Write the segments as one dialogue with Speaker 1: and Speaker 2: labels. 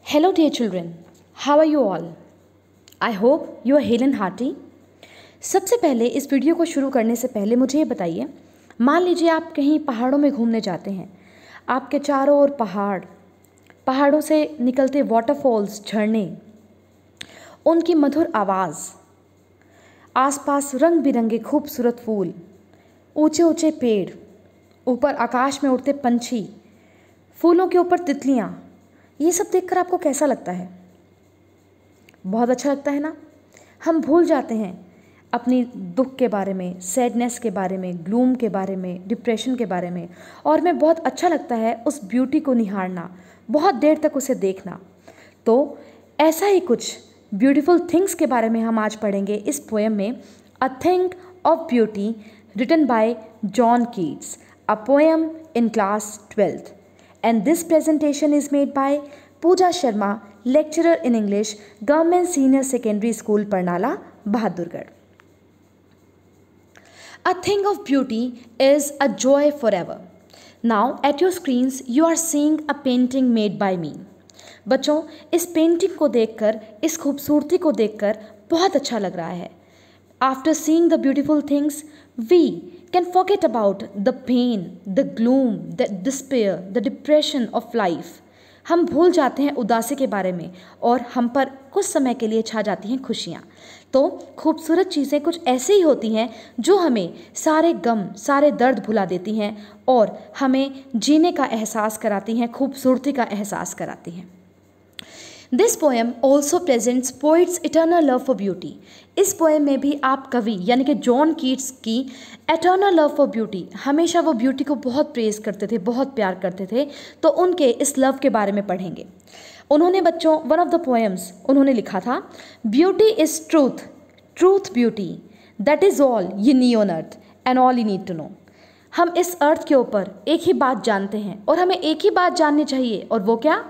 Speaker 1: Hello, dear children. How are you all? I hope you are hale and hearty. सबसे पहले इस video को शुरू करने से पहले मुझे ये बताइए, मान लीजिए आप कहीं पहाड़ों में घूमने जाते हैं। आपके चारों ओर पहाड़ों से निकलते वाटरफॉल्स, झरने, उनकी मधुर आवाज़, आसपास रंग बिरंगे खूबसूरत फूल, ऊंचे ऊंचे पेड़, ऊपर आकाश में उड़ते पंछी, फूलों के ऊपर तितलियाँ, ये सब देखकर आपको कैसा लगता है? बहुत अच्छा लगता है ना? हम भूल जाते हैं अपनी दुख के बारे में, सैडनेस के बारे में, ग्लूम के बारे में, डिप्रेशन के बारे में, और हमें बहुत अच्छा लगता है उस ब्यूटी को निहारना, बहुत देर तक उसे देखना। तो ऐसा ही कुछ ब्यूटीफुल थिंग्स के बारे में हम आज पढ़ेंगे इस पोएम में, a thing of beauty, written by John Keats, a poem in class 12th. And this presentation is made by Pooja Sharma, lecturer in English, Government Senior Secondary School, Parnala, Bahadurgarh. A thing of beauty is a joy forever. Now at your screens you are seeing a painting made by me. बच्चों, इस painting को देखकर, इस खूबसूरती को देखकर बहुत अच्छा लग रहा है. After seeing the beautiful things, we can forget about the pain, the gloom, the despair, the depression of life. हम भूल जाते हैं उदासी के बारे में और हम पर कुछ समय के लिए छा जाती हैं खुशियाँ. तो खूबसूरत चीज़ें कुछ ऐसे ही होती हैं जो हमें सारे गम, सारे दर्द भुला देती हैं और हमें जीने का एहसास कराती हैं, खूबसूरती का एहसास कराती हैं. This poem also presents poets eternal love for beauty. इस पोएम में भी आप कवि यानी कि जॉन कीट्स की एटर्नल लव फॉर ब्यूटी, हमेशा वो ब्यूटी को बहुत प्रेज करते थे, बहुत प्यार करते थे, तो उनके इस लव के बारे में पढ़ेंगे. उन्होंने बच्चों वन ऑफ द पोएम्स उन्होंने लिखा था, beauty is truth, truth beauty, that is all you know on earth and all you need to know. हम इस अर्थ के ऊपर एक ही बात जानते हैं और हमें एक ही बात जाननी चाहिए, और वो क्या?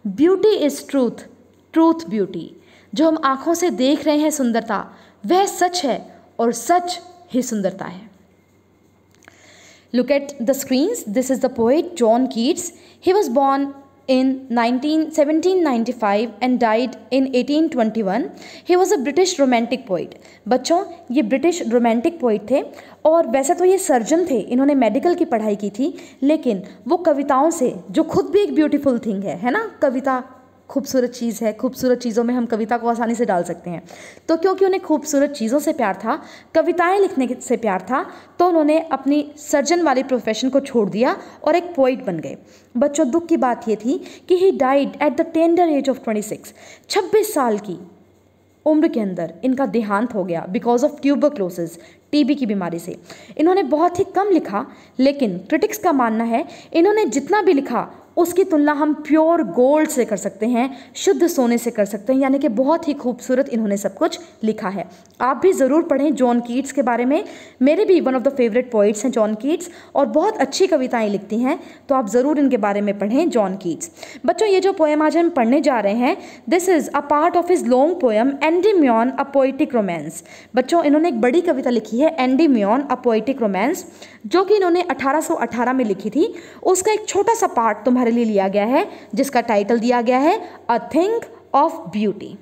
Speaker 1: Beauty is truth, truth beauty. जो हम आँखों से देख रहे हैं सुंदरता, वह सच है और सच ही सुंदरता है. Look at the screens. This is the poet John Keats. He was born in 1795 and died in 1821. He was a British romantic poet. बच्चों, ये ब्रिटिश रोमांटिक पोइट थे और वैसे तो ये सर्जन थे, इन्होंने मेडिकल की पढ़ाई की थी, लेकिन वो कविताओं से, जो खुद भी एक ब्यूटीफुल थिंग है ना, कविता खूबसूरत चीज़ है, खूबसूरत चीज़ों में हम कविता को आसानी से डाल सकते हैं. तो क्योंकि उन्हें खूबसूरत चीज़ों से प्यार था, कविताएं लिखने से प्यार था, तो उन्होंने अपनी सर्जन वाली प्रोफेशन को छोड़ दिया और एक पोइट बन गए. बच्चों, दुख की बात ये थी कि he died at the tender as of 26 साल की उम्र के अंदर इनका देहांत हो गया बिकॉज ऑफ ट्यूबरक्लोसिस, टीबी की बीमारी से. इन्होंने बहुत ही कम लिखा, लेकिन क्रिटिक्स का मानना है इन्होंने जितना भी लिखा उसकी तुलना हम प्योर गोल्ड से कर सकते हैं, शुद्ध सोने से कर सकते हैं, यानी कि बहुत ही खूबसूरत इन्होंने सब कुछ लिखा है. आप भी ज़रूर पढ़ें जॉन कीट्स के बारे में. मेरे भी one of the favourite poets हैं जॉन कीट्स, और बहुत अच्छी कविताएं लिखती हैं, तो आप ज़रूर इनके बारे में पढ़ें, जॉन कीट्स. बच्चों, ये जो पोएम आज हम पढ़ने जा रहे हैं, this is a part of his long poem Endymion a poetic romance. बच्चों, इन्होंने एक बड़ी कविता लिखी है एंडीमियन अ पोइटिक रोमांस, जो कि इन्होंने 1818 में लिखी थी. उसका एक छोटा सा पार्ट तुम्हारे लिए लिया गया है, जिसका टाइटल दिया गया है अ थिंग ऑफ ब्यूटी.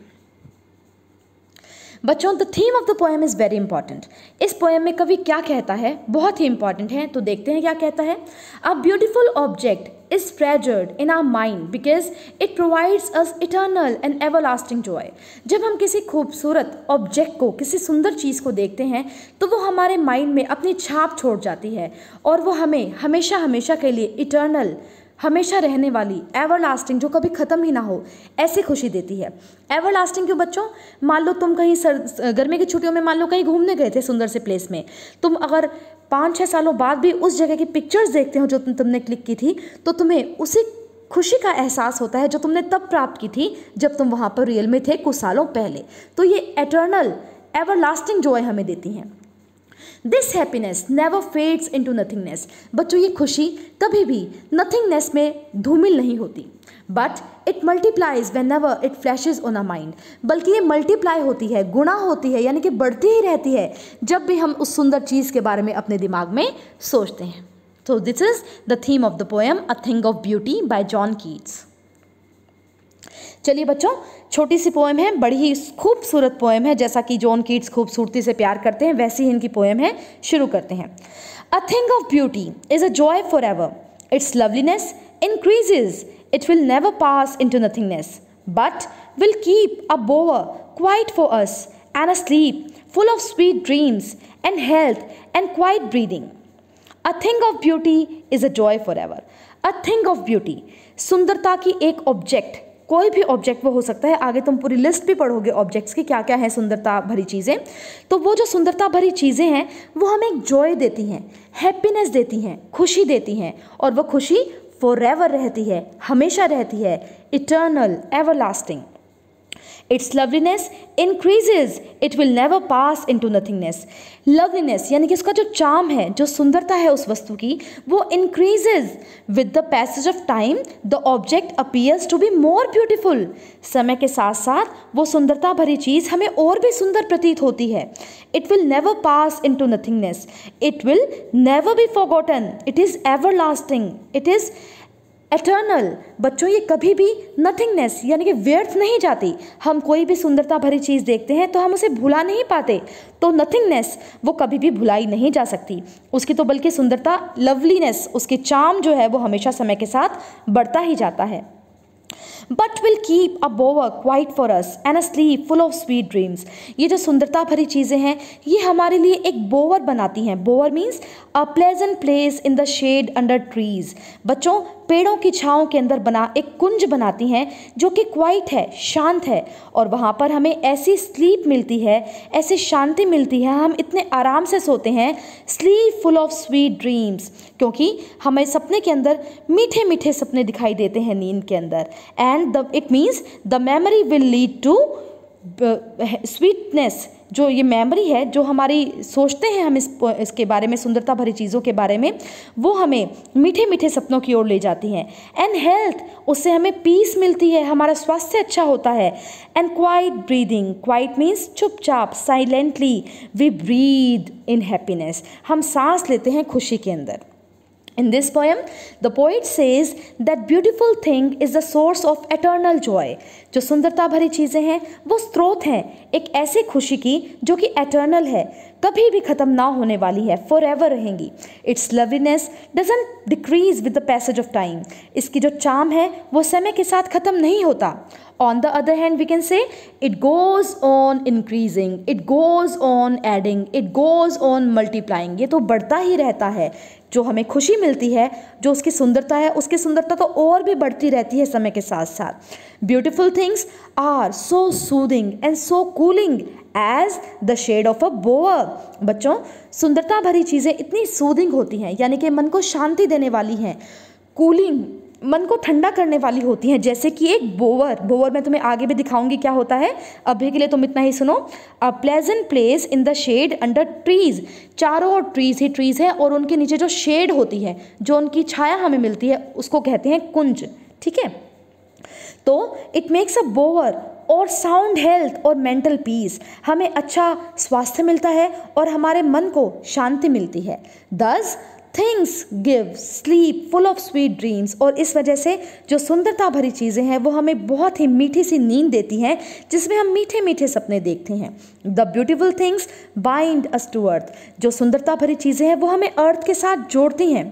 Speaker 1: बच्चों, the theme of the poem is very important. इस पोएम में कवि क्या कहता है, बहुत ही इंपॉर्टेंट है, तो देखते हैं क्या कहता है. A beautiful object is treasured in our mind because it provides us eternal and everlasting joy. जब हम किसी खूबसूरत ऑब्जेक्ट को, किसी सुंदर चीज़ को देखते हैं, तो वो हमारे माइंड में अपनी छाप छोड़ जाती है और वो हमें हमेशा हमेशा के लिए इटर्नल, हमेशा रहने वाली, एवरलास्टिंग, जो कभी ख़त्म ही ना हो, ऐसी खुशी देती है. एवरलास्टिंग क्यों बच्चों? मान लो तुम कहीं गर्मी की छुट्टियों में मान लो कहीं घूमने गए थे सुंदर से प्लेस में, तुम अगर 5-6 सालों बाद भी उस जगह की पिक्चर्स देखते हो जो तुमने क्लिक की थी, तो तुम्हें उसी खुशी का एहसास होता है जो तुमने तब प्राप्त की थी जब तुम वहाँ पर रियल में थे कुछ सालों पहले. तो ये एटर्नल, एवरलास्टिंग जॉय हमें देती हैं. This happiness never fades into nothingness. बच्चों, ये खुशी कभी भी नथिंगनेस में धूमिल नहीं होती, but it multiplies when ever it flashes on a mind. बल्कि ये मल्टीप्लाई होती है, गुणा होती है, यानी कि बढ़ती ही रहती है जब भी हम उस सुंदर चीज़ के बारे में अपने दिमाग में सोचते हैं. तो this is the theme of the poem a thing of beauty by John Keats. चलिए बच्चों, छोटी सी पोएम है, बड़ी ही खूबसूरत पोएम है, जैसा कि जॉन कीट्स खूबसूरती से प्यार करते हैं वैसी ही इनकी पोएम है। शुरू करते हैं। A thing of beauty is a joy forever, its loveliness increases, it will never pass into nothingness, but will keep a bower quiet for us and a sleep full of sweet dreams and health and quiet breathing. A thing of beauty is a joy forever. A thing of beauty, सुंदरता की एक object, कोई भी object वो हो सकता है। आगे तुम पूरी लिस्ट भी पढ़ोगे ऑब्जेक्ट्स की, क्या क्या है सुंदरता भरी चीज़ें। तो वो जो सुंदरता भरी चीज़ें हैं वो हमें एक जॉय देती हैं, हैप्पीनेस देती हैं, खुशी देती हैं, और वो खुशी फॉरएवर रहती है, हमेशा रहती है, eternal, everlasting. Its loveliness increases, it will never pass into nothingness. Loveliness यानी कि उसका जो चार्म है, जो सुंदरता है उस वस्तु की, वो increases with the passage of time. The object appears to be more beautiful. समय के साथ साथ वो सुंदरता भरी चीज़ हमें और भी सुंदर प्रतीत होती है। It will never pass into nothingness. It will never be forgotten. It is everlasting. It is eternal. बच्चों, ये कभी भी नथिंगनेस यानी कि व्यर्थ नहीं जाती। हम कोई भी सुंदरता भरी चीज़ देखते हैं तो हम उसे भुला नहीं पाते, तो नथिंगनेस वो कभी भी भुलाई नहीं जा सकती उसकी, तो बल्कि सुंदरता, लवलीनेस, उसकी चार्म जो है वो हमेशा समय के साथ बढ़ता ही जाता है। But will keep a bower quiet for us and a sleep full of sweet dreams. ये जो सुंदरता भरी चीज़ें हैं ये हमारे लिए एक बोअर बनाती हैं। Bower means a pleasant place in the shade under trees. बच्चों, पेड़ों की छाँव के अंदर बना एक कुंज बनाती हैं जो कि क्वाइट है, शांत है, और वहाँ पर हमें ऐसी स्लीप मिलती है, ऐसी शांति मिलती है, हम इतने आराम से सोते हैं। Sleep full of sweet dreams, क्योंकि हमें सपने के अंदर मीठे मीठे सपने दिखाई देते हैं नींद के अंदर। And it means the memory will lead to sweetness. जो ये मेमोरी है, जो हमारी सोचते हैं हम इसके बारे में, सुंदरता भरी चीज़ों के बारे में, वो हमें मीठे मीठे सपनों की ओर ले जाती हैं। एंड हेल्थ, उससे हमें पीस मिलती है, हमारा स्वास्थ्य अच्छा होता है। And quiet breathing, quiet means चुपचाप, silently we breathe in happiness, हम सांस लेते हैं खुशी के अंदर। In this poem, the poet says that beautiful thing is the source of eternal joy. जो सुंदरता भरी चीज़ें हैं वो स्रोत हैं एक ऐसी खुशी की जो कि एटर्नल है, कभी भी ख़त्म ना होने वाली है, फॉर एवर रहेंगी। It's loveliness doesn't decrease with the passage of time. इसकी जो चार्म है वो समय के साथ ख़त्म नहीं होता। On the other hand, we can say it goes on increasing, it goes on adding, it goes on multiplying. ये तो बढ़ता ही रहता है। जो हमें खुशी मिलती है, जो उसकी सुंदरता है, उसकी सुंदरता तो और भी बढ़ती रहती है समय के साथ साथ। Beautiful things are so soothing and so cooling as the shade of a bower. बच्चों, सुंदरता भरी चीज़ें इतनी सूदिंग होती हैं, यानी कि मन को शांति देने वाली हैं, कूलिंग, मन को ठंडा करने वाली होती हैं, जैसे कि एक बोवर। बोवर मैं तुम्हें आगे भी दिखाऊंगी क्या होता है, अभी के लिए तुम इतना ही सुनो। A pleasant place in the shade under trees, चारों ओर ट्रीज ही ट्रीज है, और उनके नीचे जो शेड होती है, जो उनकी छाया हमें मिलती है, उसको कहते हैं कुंज। ठीक है, तो इट मेक्स अ बोवर और साउंड हेल्थ और मेंटल पीस, हमें अच्छा स्वास्थ्य मिलता है और हमारे मन को शांति मिलती है। दस things give sleep full of sweet dreams, और इस वजह से जो सुंदरता भरी चीज़ें हैं वो हमें बहुत ही मीठी सी नींद देती हैं जिसमें हम मीठे मीठे सपने देखते हैं। The beautiful things bind us to earth, जो सुंदरता भरी चीज़ें हैं वो हमें अर्थ के साथ जोड़ती हैं।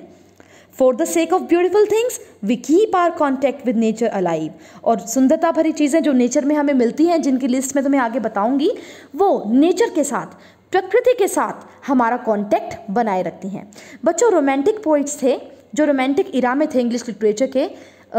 Speaker 1: For the sake of beautiful things we keep our contact with nature alive, और सुंदरता भरी चीज़ें जो नेचर में हमें मिलती हैं, जिनकी लिस्ट में तुम्हें आगे बताऊंगी, वो नेचर के साथ, प्रकृति के साथ हमारा कांटेक्ट बनाए रखती हैं। बच्चों, रोमांटिक पोइट्स थे जो रोमांटिक इरा में थे इंग्लिश लिटरेचर के,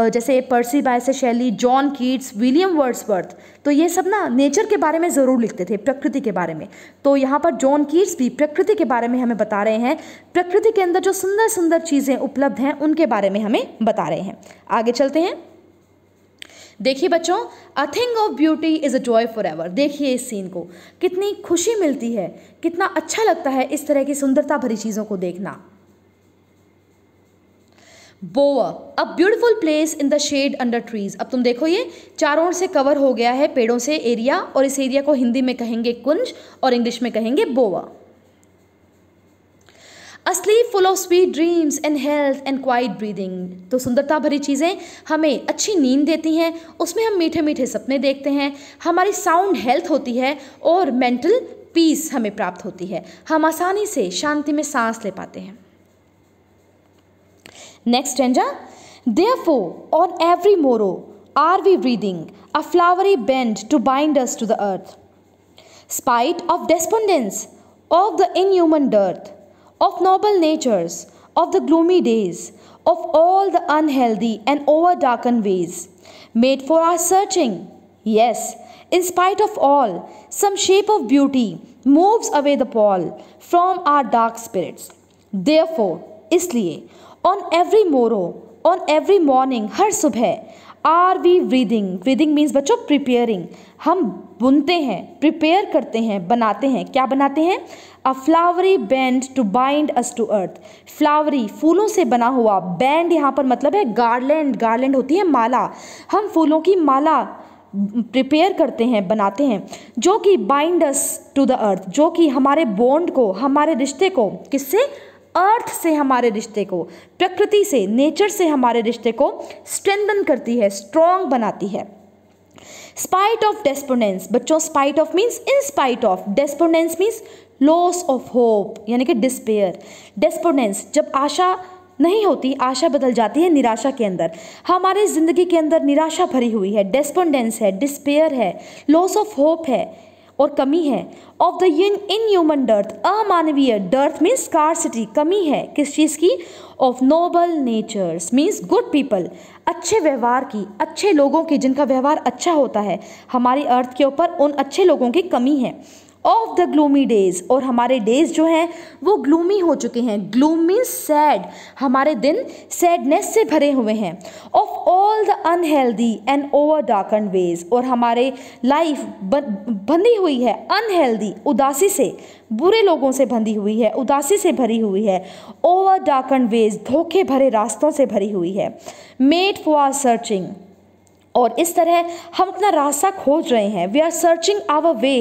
Speaker 1: जैसे पर्सी बायसे शेली, जॉन कीट्स, विलियम वर्ड्सवर्थ, तो ये सब ना नेचर के बारे में ज़रूर लिखते थे, प्रकृति के बारे में। तो यहाँ पर जॉन कीट्स भी प्रकृति के बारे में हमें बता रहे हैं, प्रकृति के अंदर जो सुंदर सुंदर चीज़ें उपलब्ध हैं उनके बारे में हमें बता रहे हैं। आगे चलते हैं। देखिए बच्चों, अ thing of beauty is a joy for ever. देखिए इस सीन को, कितनी खुशी मिलती है, कितना अच्छा लगता है इस तरह की सुंदरता भरी चीज़ों को देखना। Bower, a beautiful place in the shade under trees. अब तुम देखो, ये चारों ओर से कवर हो गया है पेड़ों से एरिया, और इस एरिया को हिंदी में कहेंगे कुंज और इंग्लिश में कहेंगे बोअर। असली full of sweet dreams and health and quiet breathing. तो सुंदरता भरी चीज़ें हमें अच्छी नींद देती हैं, उसमें हम मीठे मीठे सपने देखते हैं, हमारी साउंड हेल्थ होती है और मेंटल पीस हमें प्राप्त होती है, हम आसानी से शांति में सांस ले पाते हैं। Next stanza, therefore on every morrow are we breathing a flowery bend to bind us to the earth, spite of despondence of the inhuman dearth of noble natures of the gloomy days of all the unhealthy and over darkened ways made for our searching. Yes, in spite of all, some shape of beauty moves away the pall from our dark spirits. Therefore, इसलिए on every morrow, on every morning, हर सुबह are we breathing, breathing means बच्चों preparing, हम बुनते हैं, prepare करते हैं, बनाते हैं, क्या बनाते हैं? A flowery band to bind us to earth. Flowery फूलों से बना हुआ, बैंड यहाँ पर मतलब है गार्लैंड, गार्लैंड होती है माला, हम फूलों की माला प्रिपेयर करते हैं, बनाते हैं, जो कि bind us to the earth, जो कि हमारे बॉन्ड को, हमारे रिश्ते को, किससे? अर्थ से हमारे रिश्ते को, प्रकृति से, नेचर से हमारे रिश्ते को स्ट्रेंथन करती है, स्ट्रॉन्ग बनाती है। स्पाइट ऑफ डेस्पोनेंस, बच्चों spite of means in spite of, despondence means loss of hope यानी कि डिस्पेयर। डेस्पोनेंस जब आशा नहीं होती, आशा बदल जाती है निराशा के अंदर, हमारे ज़िंदगी के अंदर निराशा भरी हुई है, डेस्पोनेंस है, डिस्पेयर है, लॉस ऑफ होप है और कमी है। ऑफ द इनह्यूमन डर्थ, अमानवीय, डर्थ मीन्स स्कार्सिटी, कमी है किस चीज़ की? Of noble natures means good people, अच्छे व्यवहार की, अच्छे लोगों की, जिनका व्यवहार अच्छा होता है, हमारी अर्थ के ऊपर उन अच्छे लोगों की कमी है। ऑफ द ग्लूमी डेज, और हमारे डेज जो हैं वो ग्लूमी हो चुके हैं, ग्लूम मीन्स सैड, हमारे दिन सैडनेस से भरे हुए हैं। Of all the unhealthy and over darkened ways, और हमारे लाइफ बंधी हुई है अनहेल्दी, उदासी से, बुरे लोगों से बंधी हुई है, उदासी से भरी हुई है, ओवर डार्कन वेज, धोखे भरे रास्तों से भरी हुई है। मेड फॉर आवर सर्चिंग, और इस तरह हम अपना रास्ता खोज रहे हैं, we are searching our way.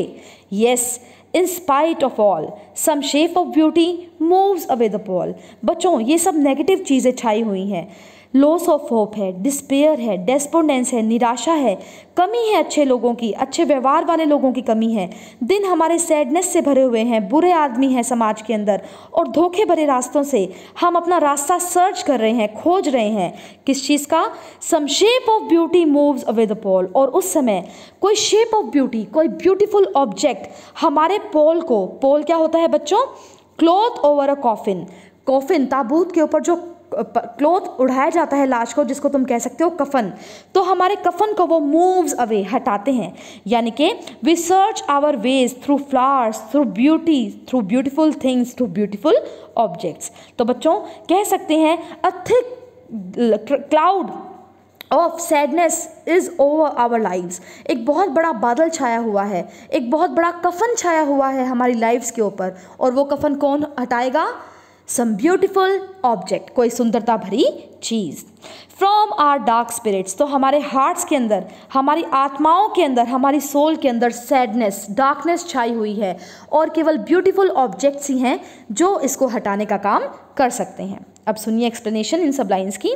Speaker 1: Yes, in spite of all some shape of beauty moves away the pall. बच्चों ये सब नेगेटिव चीज़ें छाई हुई हैं, लॉस ऑफ होप है, डिस्पेयर है, डेस्पोनेंस है, निराशा है, कमी है अच्छे लोगों की, अच्छे व्यवहार वाले लोगों की कमी है, दिन हमारे सैडनेस से भरे हुए हैं, बुरे आदमी हैं समाज के अंदर, और धोखे भरे रास्तों से हम अपना रास्ता सर्च कर रहे हैं, खोज रहे हैं, किस चीज़ का? Some shape of beauty moves away the pall, और उस समय कोई शेप ऑफ ब्यूटी, कोई ब्यूटीफुल ऑब्जेक्ट हमारे पोल को, पोल क्या होता है बच्चों? Cloth over a coffin, coffin ताबूत के ऊपर जो क्लॉथ उड़ाया जाता है लाश को, जिसको तुम कह सकते हो कफन, तो हमारे कफन को वो मूव्स अवे, हटाते हैं, यानी कि we search our ways through flowers, through beauty, through beautiful things, through beautiful objects. तो बच्चों कह सकते हैं a thick cloud of sadness is over our lives, एक बहुत बड़ा बादल छाया हुआ है, एक बहुत बड़ा कफन छाया हुआ है हमारी लाइव्स के ऊपर, और वो कफन कौन हटाएगा? सम ब्यूटिफुल ऑब्जेक्ट, कोई सुंदरता भरी चीज़। फ्रॉम आर डार्क स्पिरिट्स, तो हमारे हार्ट्स के अंदर, हमारी आत्माओं के अंदर, हमारी सोल के अंदर सैडनेस, डार्कनेस छाई हुई है, और केवल ब्यूटीफुल ऑब्जेक्ट्स ही हैं जो इसको हटाने का काम कर सकते हैं। अब सुनिए एक्सप्लेनेशन इन सब लाइन्स की।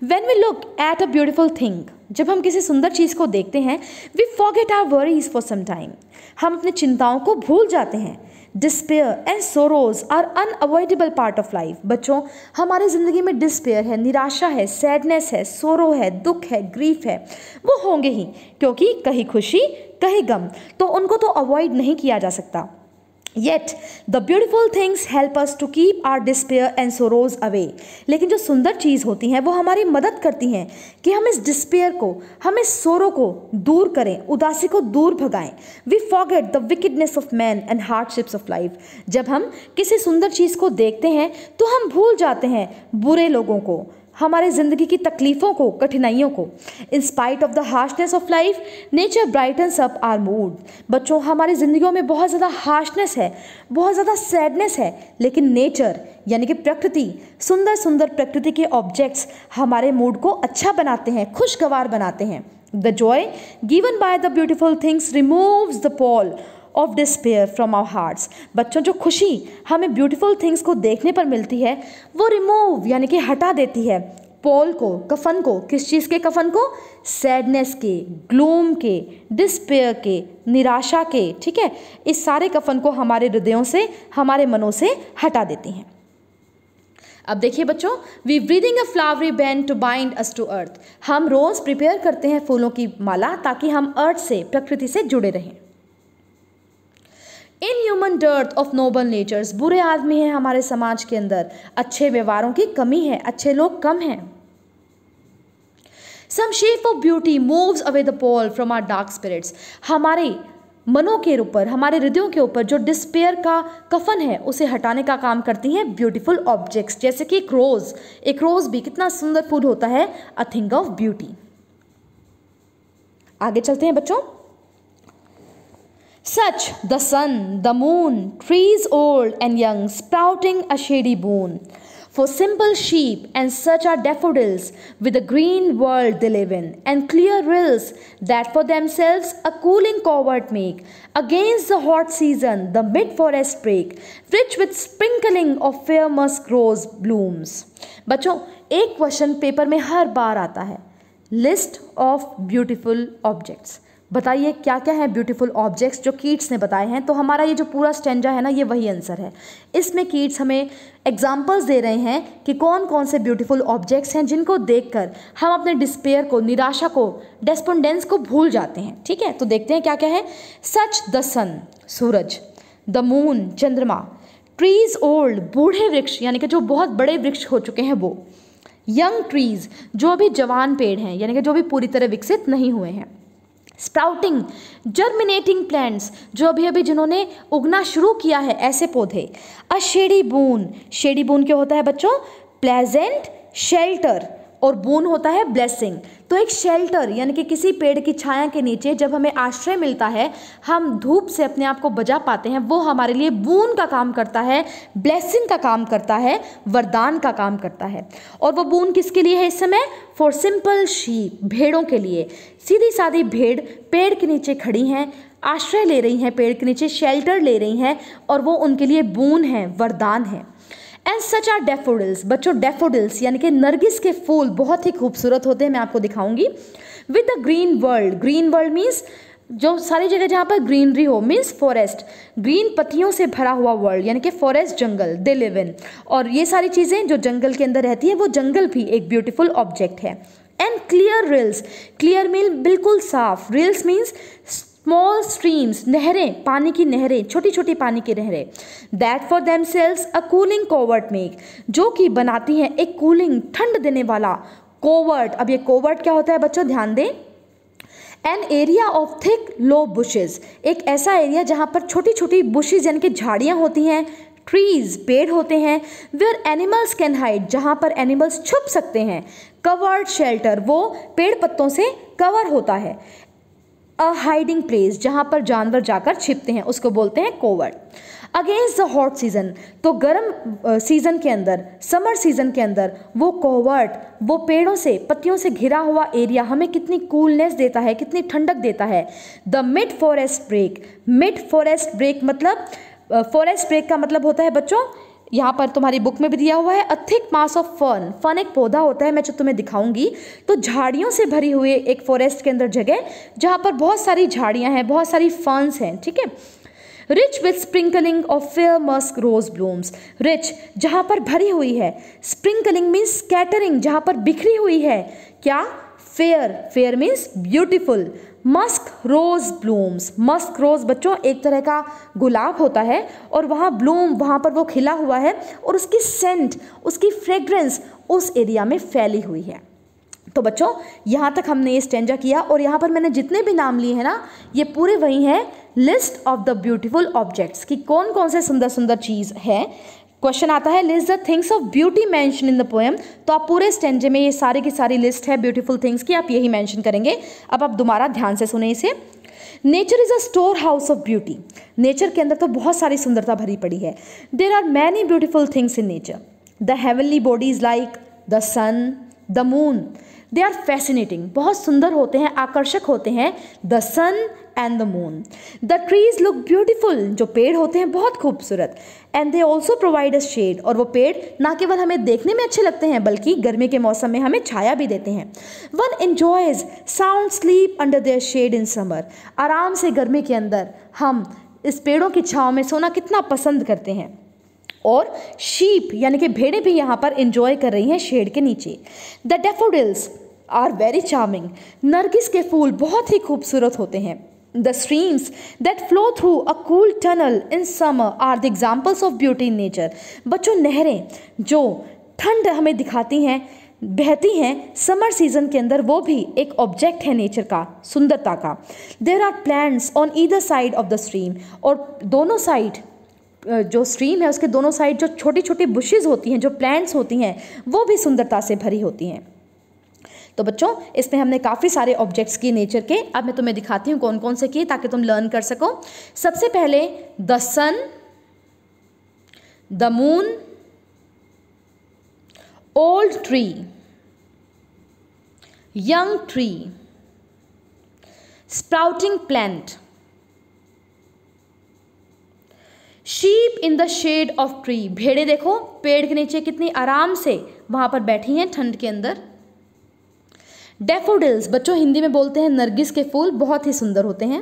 Speaker 1: When we look at a beautiful thing, जब हम किसी सुंदर चीज़ को देखते हैं, we forget our worries for some time, हम अपनी चिंताओं को भूल जाते हैं। Despair and sorrows are unavoidable part of life. बच्चों हमारी ज़िंदगी में डिस्पेयर है, निराशा है, सैडनेस है, सोरो है, दुख है, ग्रीफ है, वो होंगे ही, क्योंकि कहीं खुशी कहीं गम, तो उनको तो अवॉइड नहीं किया जा सकता। Yet the beautiful things help us to keep our despair and sorrows away. लेकिन जो सुंदर चीज़ होती हैं वो हमारी मदद करती हैं कि हम इस डिस्पेयर को, हम इस सोरो को दूर करें, उदासी को दूर भगाएं। We forget the wickedness of man and hardships of life. जब हम किसी सुंदर चीज़ को देखते हैं तो हम भूल जाते हैं बुरे लोगों को, हमारे ज़िंदगी की तकलीफ़ों को, कठिनाइयों को। In spite of the harshness of life nature brightens up our mood. बच्चों हमारी ज़िंदगियों में बहुत ज़्यादा हार्शनेस है, बहुत ज़्यादा सैडनेस है, लेकिन नेचर यानी कि प्रकृति, सुंदर सुंदर प्रकृति के ऑब्जेक्ट्स हमारे मूड को अच्छा बनाते हैं, खुशगवार बनाते हैं। The joy given by the beautiful things removes the pall of despair from our hearts. बच्चों, जो खुशी हमें ब्यूटीफुल थिंग्स को देखने पर मिलती है वो रिमूव यानी कि हटा देती है पॉल को, कफन को। किस चीज़ के कफन को? सैडनेस के, ग्लूम के, डिस्पेयर के, निराशा के, ठीक है। इस सारे कफन को हमारे हृदयों से, हमारे मनों से हटा देती हैं। अब देखिए बच्चों, we breathing a flowery band to bind us to earth. हम रोज प्रिपेयर करते हैं फूलों की माला ताकि हम अर्थ से, प्रकृति से जुड़े रहें। Inhuman dearth of noble natures, बुरे आदमी हैं हमारे समाज के अंदर, अच्छे व्यवहारों की कमी है, अच्छे लोग कम हैं। Some shape of beauty moves away the pall from our dark spirits. हमारे मनों के ऊपर, हमारे हृदयों के ऊपर जो डिस्पेयर का कफन है उसे हटाने का काम करती हैं ब्यूटीफुल ऑब्जेक्ट्स, जैसे कि एक रोज। एक रोज भी कितना सुंदर फूल होता है, अ थिंग ऑफ ब्यूटी। आगे चलते हैं बच्चों। Such the sun, the moon, trees old and young, sprouting a shady boon. For simple sheep and such are daffodils with the green world they live in, and clear rills that for themselves a cooling covert make. Against the hot season the mid-forest break, rich with sprinkling of fair musk rose blooms. बच्चों, एक question paper में हर बार आता है, list of beautiful objects. बताइए क्या क्या है beautiful objects जो कीट्स ने बताए हैं। तो हमारा ये जो पूरा स्टेंजा है ना, ये वही आंसर है। इसमें कीट्स हमें एग्जाम्पल्स दे रहे हैं कि कौन कौन से ब्यूटीफुल ऑब्जेक्ट्स हैं जिनको देखकर हम अपने डिस्पेयर को, निराशा को, डेस्पोंडेंस को भूल जाते हैं। ठीक है, तो देखते हैं क्या क्या है। सच द सन, सूरज, द मून, चंद्रमा, ट्रीज ओल्ड, बूढ़े वृक्ष यानी कि जो बहुत बड़े वृक्ष हो चुके हैं वो, यंग ट्रीज जो अभी जवान पेड़ हैं यानी कि जो भी पूरी तरह विकसित नहीं हुए हैं, स्प्राउटिंग, जर्मिनेटिंग प्लांट्स जो अभी अभी जिन्होंने उगना शुरू किया है ऐसे पौधे, अ शेडी बून, शेडी बून क्या होता है बच्चों? प्लेजेंट शेल्टर, और बून होता है ब्लेसिंग। तो एक शेल्टर यानी कि किसी पेड़ की छाया के नीचे जब हमें आश्रय मिलता है, हम धूप से अपने आप को बचा पाते हैं, वो हमारे लिए बून का काम करता है, ब्लेसिंग का काम करता है, वरदान का काम करता है। और वो बून किसके लिए है इस समय? फॉर सिंपल शीप, भेड़ों के लिए। सीधी सादी भेड़ पेड़ के नीचे खड़ी हैं, आश्रय ले रही हैं, पेड़ के नीचे शेल्टर ले रही हैं, और वो उनके लिए बून है, वरदान है। एंड सच आर डैफोडिल्स, बच्चों डैफोडिल्स यानी कि नरगिस के फूल बहुत ही खूबसूरत होते हैं, मैं आपको दिखाऊंगी। With the green world, green world means जो सारी जगह जहाँ पर ग्रीनरी हो, मीन्स फॉरेस्ट, ग्रीन पत्तियों से भरा हुआ वर्ल्ड यानी कि forest, jungle, they live in. और ये सारी चीज़ें जो जंगल के अंदर रहती है वो जंगल भी एक ब्यूटीफुल ऑब्जेक्ट है। And clear reels, clear mean बिल्कुल साफ, रिल्स मीन्स स्मॉल स्ट्रीम्स, नहरें, पानी की नहरें, छोटी छोटी पानी की नहरें, that for themselves a cooling covert make, जो कि बनाती हैं एक कूलिंग, ठंड देने वाला कोवर्ट। अब ये कोवर्ट क्या होता है बच्चों, ध्यान दें। An area of thick low bushes, एक ऐसा एरिया जहाँ पर छोटी छोटी बुशेज यानी कि झाड़ियाँ होती हैं, ट्रीज, पेड़ होते हैं, वेयर एनिमल्स कैन हाइड, जहाँ पर एनिमल्स छुप सकते हैं, कवर्ड शेल्टर, वो पेड़ पत्तों से कवर होता है, अ हाइडिंग प्लेस, जहाँ पर जानवर जाकर छिपते हैं, उसको बोलते हैं covert. Against the hot season, तो गर्म सीजन के अंदर, समर सीजन के अंदर वो कोवर्ट, वो पेड़ों से, पत्तियों से घिरा हुआ एरिया हमें कितनी कूलनेस देता है, कितनी ठंडक देता है। The mid forest brake, mid forest brake मतलब फॉरेस्ट ब्रेक का मतलब होता है बच्चों, यहाँ पर तुम्हारी बुक में भी दिया हुआ है, अ thick mass of fern, fern एक पौधा होता है, मैं जो तुम्हें दिखाऊंगी। तो झाड़ियों से भरी हुई एक फॉरेस्ट के अंदर जगह जहाँ पर बहुत सारी झाड़ियाँ हैं, बहुत सारी फर्न्स हैं, ठीक है। Rich with sprinkling of fair musk rose blooms, rich जहाँ पर भरी हुई है, स्प्रिंकलिंग मीन्स स्कैटरिंग, जहाँ पर बिखरी हुई है, क्या? Fair, fair means beautiful, musk rose blooms, musk rose बच्चों एक तरह का गुलाब होता है, और वहाँ ब्लूम, वहाँ पर वो खिला हुआ है, और उसकी सेंट, उसकी फ्रेग्रेंस उस एरिया में फैली हुई है। तो बच्चों यहाँ तक हमने ये स्टेंजा किया, और यहाँ पर मैंने जितने भी नाम लिए हैं ना, ये पूरे वही हैं list of the beautiful objects कि कौन कौन से सुंदर सुंदर चीज़ है। क्वेश्चन आता है list the things of beauty mention in the poem, तो आप पूरे स्टेंजे में ये सारी की सारी लिस्ट है ब्यूटीफुल थिंग्स की, आप यही मेंशन करेंगे। अब आप दोबारा ध्यान से सुने इसे। Nature is a storehouse of beauty, nature के अंदर तो बहुत सारी सुंदरता भरी पड़ी है। There are many beautiful things in nature, the heavenly bodies like the sun, the moon, they are fascinating, बहुत सुंदर होते हैं, आकर्षक होते हैं। The sun and the moon. The trees look beautiful, जो पेड़ होते हैं बहुत खूबसूरत। And they also provide a shade, और वो पेड़ ना केवल हमें देखने में अच्छे लगते हैं बल्कि गर्मी के मौसम में हमें छाया भी देते हैं। One enjoys sound sleep under their shade in summer. आराम से गर्मी के अंदर हम इस पेड़ों की छाँव में सोना कितना पसंद करते हैं। और शीप यानी कि भेड़ें भी यहाँ पर एंजॉय कर रही हैं शेड के नीचे। The daffodils are very charming. नरगिस के फूल बहुत ही खूबसूरत होते हैं। The streams that flow through a cool tunnel in summer are the examples of beauty in nature. बच्चों, नहरें जो ठंड हमें दिखाती हैं, बहती हैं समर सीजन के अंदर, वो भी एक ऑब्जेक्ट है नेचर का, सुंदरता का। There are plants on either side of the stream, और दोनों साइड जो स्ट्रीम है उसके दोनों साइड जो छोटी छोटी बुशेस होती हैं, जो प्लांट्स होती हैं, वो भी सुंदरता से भरी होती हैं। तो बच्चों, इसमें हमने काफ़ी सारे ऑब्जेक्ट्स किए नेचर के। अब मैं तुम्हें दिखाती हूँ कौन कौन से किए ताकि तुम लर्न कर सको। सबसे पहले the sun, the moon, old tree, young tree, sprouting plant, sheep in the shade of tree. भेड़ें देखो पेड़ के नीचे कितनी आराम से वहां पर बैठी हैं ठंड के अंदर। डैफोडिल्स, बच्चों हिंदी में बोलते हैं नरगिस के फूल, बहुत ही सुंदर होते हैं।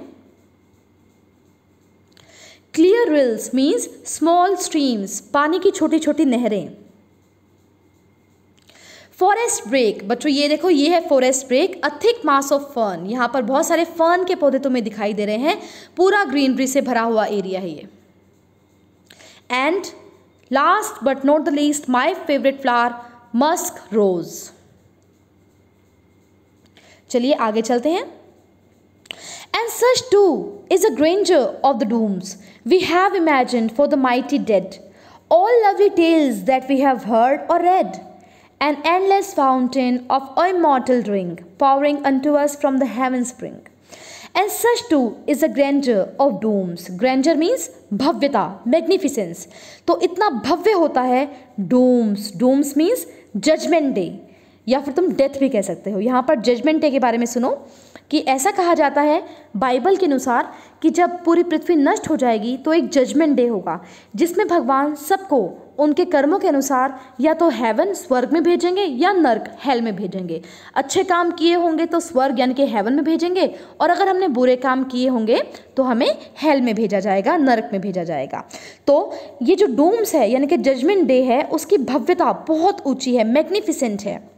Speaker 1: Clear reels means small streams, पानी की छोटी छोटी नहरें। फॉरेस्ट ब्रेक, बच्चों ये देखो ये है forest brake, a thick mass of fern. यहाँ पर बहुत सारे फर्न के पौधे तुम्हें दिखाई दे रहे हैं, पूरा ग्रीनरी से भरा हुआ एरिया है ये। And last but not the least, my favourite flower musk rose. चलिए आगे चलते हैं। And such too is a grandeur of the dooms we have imagined for the mighty dead, all lovely tales that we have heard or read, an endless fountain of immortal drink pouring unto us from the heaven spring. And such too is the grandeur of dooms. Grandeur means भव्यता, magnificence. तो इतना भव्य होता है dooms. Dooms means judgment day, या फिर तुम death भी कह सकते हो। यहाँ पर जजमेंट डे के बारे में सुनो कि ऐसा कहा जाता है बाइबल के अनुसार कि जब पूरी पृथ्वी नष्ट हो जाएगी तो एक जजमेंट डे होगा जिसमें भगवान सबको उनके कर्मों के अनुसार या तो हेवन स्वर्ग में भेजेंगे या नर्क हेल में भेजेंगे। अच्छे काम किए होंगे तो स्वर्ग यानी कि हेवन में भेजेंगे, और अगर हमने बुरे काम किए होंगे तो हमें हेल में भेजा जाएगा, नर्क में भेजा जाएगा। तो ये जो डूम्स है यानी कि जजमेंट डे है, उसकी भव्यता बहुत ऊँची है, मैग्निफिसेंट है।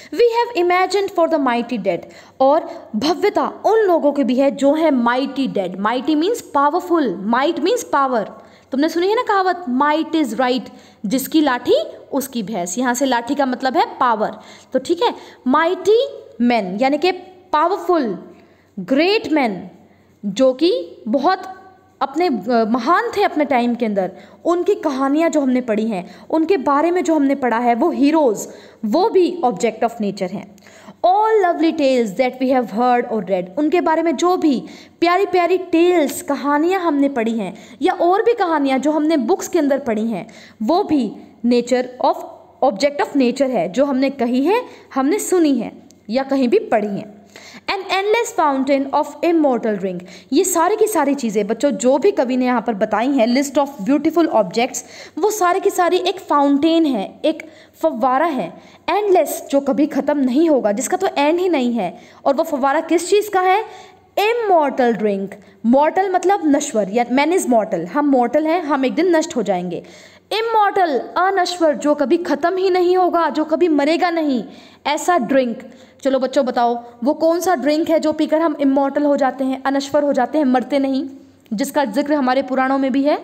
Speaker 1: We have imagined for the mighty dead, और भव्यता उन लोगों की भी है जो है mighty dead। mighty means powerful, might means power। तुमने सुनी है ना कहावत, might is right, जिसकी लाठी उसकी भैंस। यहाँ से लाठी का मतलब है पावर। तो ठीक है, mighty men यानी कि पावरफुल ग्रेट मैन, जो कि बहुत अपने महान थे अपने टाइम के अंदर, उनकी कहानियाँ जो हमने पढ़ी हैं, उनके बारे में जो हमने पढ़ा है, वो हीरोज़, वो भी ऑब्जेक्ट ऑफ नेचर हैं। All lovely tales that we have heard or read, उनके बारे में जो भी प्यारी प्यारी टेल्स, कहानियाँ हमने पढ़ी हैं, या और भी कहानियाँ जो हमने बुक्स के अंदर पढ़ी हैं, वो भी nature of object of nature है, जो हमने कही है, हमने सुनी है या कहीं भी पढ़ी हैं। An endless fountain of immortal drink, ये सारी की सारी चीज़ें बच्चों जो भी कवि ने यहाँ पर बताई हैं, लिस्ट ऑफ ब्यूटीफुल ऑब्जेक्ट्स, वो सारी की सारी एक फाउंटेन है, एक फव्वारा है, एंडलेस, जो कभी ख़त्म नहीं होगा, जिसका तो एंड ही नहीं है। और वो फव्वारा किस चीज़ का है? Immortal drink. मॉर्टल मतलब नश्वर, या मैन इज़ मॉर्टल, हम मॉर्टल हैं, हम एक दिन नष्ट हो जाएंगे। इमॉर्टल अनश्वर, जो कभी ख़त्म ही नहीं होगा, जो कभी मरेगा नहीं, ऐसा ड्रिंक। चलो बच्चों बताओ वो कौन सा ड्रिंक है जो पीकर हम इमॉर्टल हो जाते हैं, अनश्वर हो जाते हैं, मरते नहीं, जिसका जिक्र हमारे पुराणों में भी है?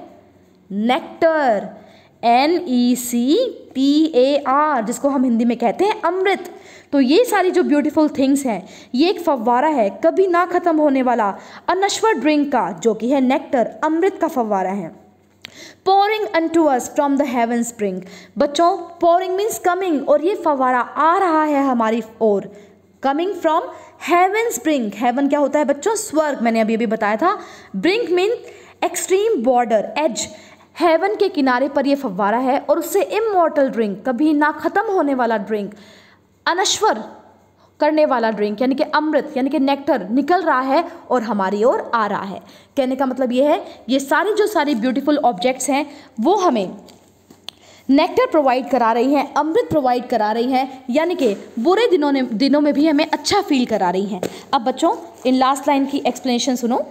Speaker 1: नेक्टर, NECTAR, जिसको हम हिंदी में कहते हैं अमृत। तो ये सारी जो ब्यूटीफुल थिंग्स हैं, ये एक फव्वारा है, कभी ना ख़त्म होने वाला अनश्वर ड्रिंक का, जो कि है नेक्टर, अमृत का फव्वारा है। pouring unto us from the heaven spring, बच्चों pouring means coming, और ये फव्वारा आ रहा है हमारी ओर, coming from heaven spring। heaven क्या होता है बच्चों? स्वर्ग, मैंने अभी बताया था। brink means extreme border, edge, heaven के किनारे पर ये फव्वारा है, और उससे immortal drink, कभी ना ख़त्म होने वाला ड्रिंक, अनश्वर करने वाला ड्रिंक यानी कि अमृत यानी कि नेक्टर निकल रहा है और हमारी ओर आ रहा है। कहने का मतलब ये है, ये सारी ब्यूटीफुल ऑब्जेक्ट्स हैं वो हमें नेक्टर प्रोवाइड करा रही हैं, अमृत प्रोवाइड करा रही हैं, यानी कि बुरे दिनों में भी हमें अच्छा फील करा रही हैं। अब बच्चों इन लास्ट लाइन की एक्सप्लेनेशन सुनो।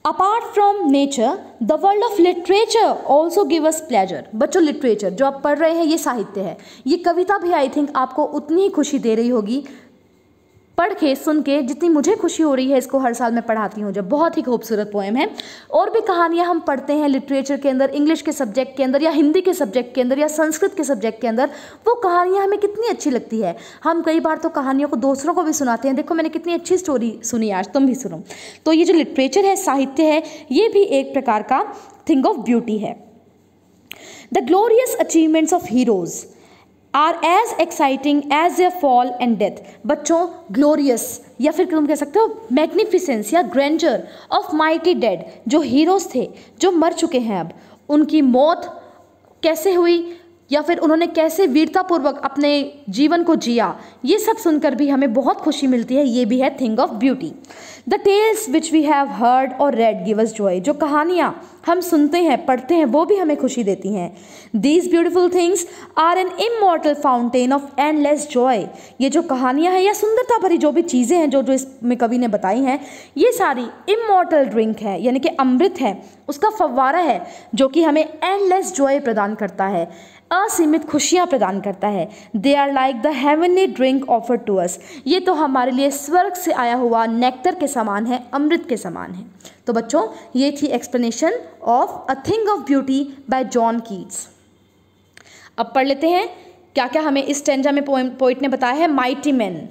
Speaker 1: Apart from nature the world of literature also give us pleasure. बच्चों लिटरेचर जो आप पढ़ रहे हैं ये साहित्य है, ये कविता भी आई थिंक आपको उतनी ही खुशी दे रही होगी पढ़ के सुन के जितनी मुझे खुशी हो रही है। इसको हर साल मैं पढ़ाती हूँ जब। बहुत ही खूबसूरत पोएम है। और भी कहानियाँ हम पढ़ते हैं लिटरेचर के अंदर, इंग्लिश के सब्जेक्ट के अंदर या हिंदी के सब्जेक्ट के अंदर या संस्कृत के सब्जेक्ट के अंदर, वो कहानियाँ हमें कितनी अच्छी लगती है। हम कई बार तो कहानियों को दूसरों को भी सुनाते हैं, देखो मैंने कितनी अच्छी स्टोरी सुनी, आज तुम भी सुनो। तो ये जो लिटरेचर है, साहित्य है, ये भी एक प्रकार का थिंग ऑफ ब्यूटी है। The glorious achievements of heroes are as exciting as their fall and death. बच्चों ग्लोरियस या फिर तुम कह सकते हो मैग्निफिसेंस या ग्रैंडर ऑफ माइटी डेड, जो हीरोज थे जो मर चुके हैं अब, उनकी मौत कैसे हुई या फिर उन्होंने कैसे वीरतापूर्वक अपने जीवन को जिया, ये सब सुनकर भी हमें बहुत खुशी मिलती है। ये भी है thing of beauty. The tales which we have heard or read give us joy. जो कहानियाँ हम सुनते हैं पढ़ते हैं वो भी हमें खुशी देती हैं। These beautiful things are an immortal fountain of endless joy. ये जो कहानियाँ हैं या सुंदरता भरी जो भी चीज़ें हैं जो इसमें कवि ने बताई हैं, ये सारी इमॉर्टल ड्रिंक है यानी कि अमृत है, उसका फव्वारा है जो कि हमें एंडलेस जॉय प्रदान करता है, असीमित खुशियाँ प्रदान करता है। They are like the heavenly drink offered to us. ये तो हमारे लिए स्वर्ग से आया हुआ नेक्टर के समान है, अमृत के समान है। तो बच्चों ये थी explanation of a thing of beauty by John Keats. अब पढ़ लेते हैं क्या क्या हमें इस स्टैंजा में पोइट ने बताया है। Mighty man,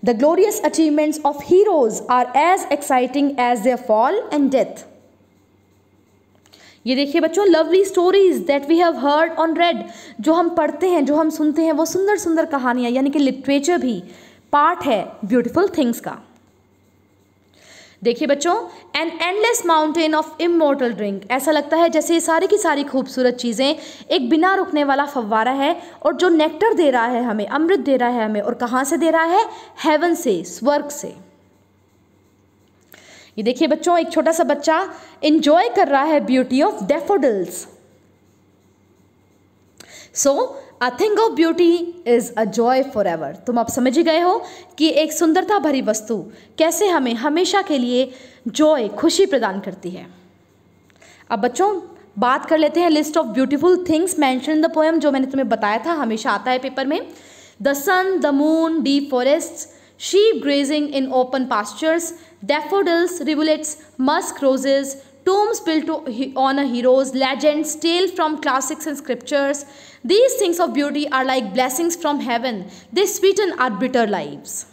Speaker 1: the glorious achievements of heroes are as exciting as their fall and death. ये देखिए बच्चों, lovely stories that we have heard or read. जो हम पढ़ते हैं, जो हम सुनते हैं, वो सुंदर सुंदर कहानियाँ, यानी कि लिटरेचर भी पार्ट है ब्यूटीफुल थिंग्स का। देखिए बच्चों, an endless mountain of immortal drink. ऐसा लगता है जैसे ये सारी की सारी खूबसूरत चीज़ें एक बिना रुकने वाला फव्वारा है और जो नेक्टर दे रहा है हमें, अमृत दे रहा है हमें, और कहाँ से दे रहा है? हेवन से, स्वर्ग से। ये देखिए बच्चों, एक छोटा सा बच्चा एंजॉय कर रहा है beauty of daffodils. So a thing of beauty is a joy for ever. तुम अब समझ ही गए हो कि एक सुंदरता भरी वस्तु कैसे हमें हमेशा के लिए जॉय, खुशी प्रदान करती है। अब बच्चों बात कर लेते हैं list of beautiful things mention in the poem, जो मैंने तुम्हें बताया था, हमेशा आता है पेपर में। The sun, the moon, deep forests, sheep grazing in open pastures, daffodils, rivulets, musk roses, tombs built on a heroes, legends, tales from classics and scriptures. These things of beauty are like blessings from heaven. They sweeten our bitter lives.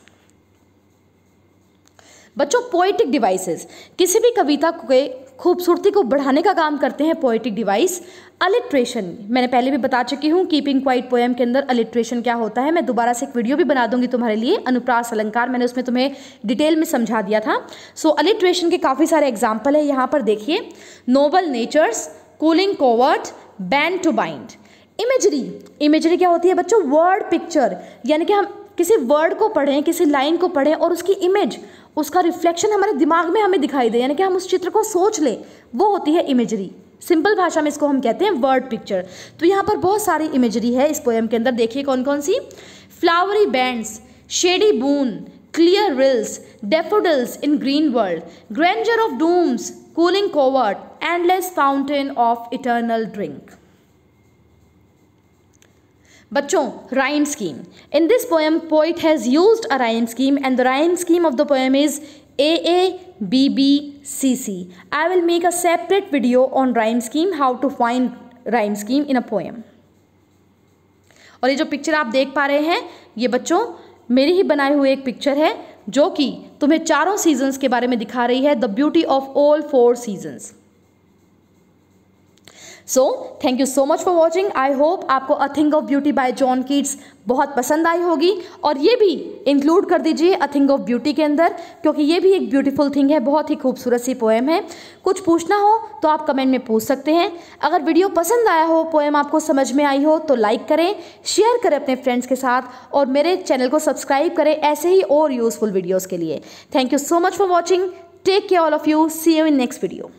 Speaker 1: बच्चों poetic devices किसी भी कविता के खूबसूरती को बढ़ाने का काम करते हैं पोएटिक डिवाइस। अलिट्रेशन मैंने पहले भी बता चुकी हूँ, कीपिंग क्वाइट पोएम के अंदर अलिट्रेशन क्या होता है। मैं दोबारा से एक वीडियो भी बना दूंगी तुम्हारे लिए, अनुप्रास अलंकार, मैंने उसमें तुम्हें डिटेल में समझा दिया था। सो अलिट्रेशन के काफ़ी सारे एग्जाम्पल है यहाँ पर देखिए। Noble natures, cooling covert, band to bind. Imagery, imagery क्या होती है बच्चों? वर्ड पिक्चर, यानी कि हम किसी वर्ड को पढ़ें, किसी लाइन को पढ़ें और उसकी इमेज, उसका रिफ्लेक्शन हमारे दिमाग में हमें दिखाई दे, यानी कि हम उस चित्र को सोच लें, वो होती है इमेजरी। सिंपल भाषा में इसको हम कहते हैं वर्ड पिक्चर। तो यहाँ पर बहुत सारी इमेजरी है इस पोएम के अंदर, देखिए कौन कौन सी। Flowery bands, shady boon, clear rills, daffodils in green world, grandeur of dooms, cooling covert, endless fountain of eternal drink. बच्चों rhyme scheme. In this poem, poet has used a rhyme scheme and the rhyme scheme of the poem is AABBCC. I will make a separate video on rhyme scheme, how to find rhyme scheme in a poem. और ये जो picture आप देख पा रहे हैं, ये बच्चों मेरी ही बनाई हुई एक पिक्चर है जो कि तुम्हें चारों सीजन्स के बारे में दिखा रही है, the beauty of all 4 seasons. So thank you so much for watching. I hope आपको a thing of beauty by John Keats बहुत पसंद आई होगी, और ये भी इंक्लूड कर दीजिए अ थिंग ऑफ ब्यूटी के अंदर, क्योंकि ये भी एक ब्यूटीफुल थिंग है, बहुत ही खूबसूरत सी पोएम है। कुछ पूछना हो तो आप कमेंट में पूछ सकते हैं। अगर वीडियो पसंद आया हो, पोएम आपको समझ में आई हो, तो लाइक करें, शेयर करें अपने फ्रेंड्स के साथ, और मेरे चैनल को सब्सक्राइब करें ऐसे ही और यूजफुल वीडियोज़ के लिए। Thank you so much for watching. Take care all of you. See you in next video.